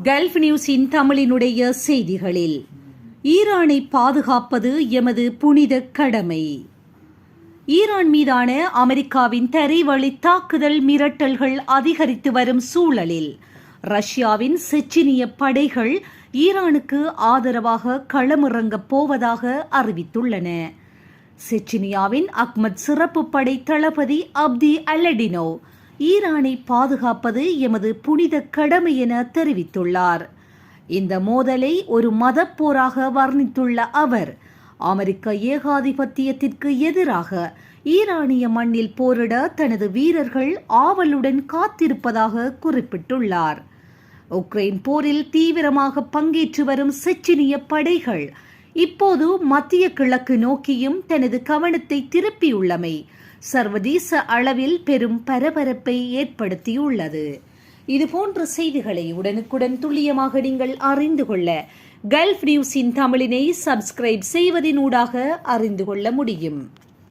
Gulf நியூஸின் தமிழினுடைய செய்திகளில் ஈரானை பாதுகாப்பது எமது புனித கடமை. ஈரான் மீதான அமெரிக்காவின் தரைவழி தாக்குதல் மிரட்டல்கள் அதிகரித்து வரும் சூழலில் ரஷ்யாவின் செச்சினிய படைகள் ஈரானுக்கு ஆதரவாக களமிறங்கப் போவதாக அறிவித்துள்ளன. செச்சினியாவின் அக்மத் சிறப்பு படை தளபதி அப்தி அல்லடினோ ஈரானை பாதுகாப்பது எமது புனித கடமை என தெரிவித்துள்ளார். இந்த மோதலை ஒரு மதப்போராக வர்ணித்துள்ள அவர், அமெரிக்க ஏகாதிபத்தியத்திற்கு எதிராக ஈரானிய மண்ணில் போரிட தனது வீரர்கள் ஆவலுடன் காத்திருப்பதாக குறிப்பிட்டுள்ளார். உக்ரைன் போரில் தீவிரமாக பங்கேற்று வரும் செச்சினிய படைகள் இப்போது மத்திய கிழக்கு நோக்கியும் தனது கவனத்தை திருப்பியுள்ளமை சர்வதேச அளவில் பெரும் பரபரப்பை ஏற்படுத்தியுள்ளது. இதுபோன்ற செய்திகளை உடனுக்குடன் துல்லியமாக நீங்கள் அறிந்து கொள்ள கல்ஃப் நியூஸின் தமிழினை சப்ஸ்கிரைப் செய்வதனூடாக அறிந்து கொள்ள முடியும்.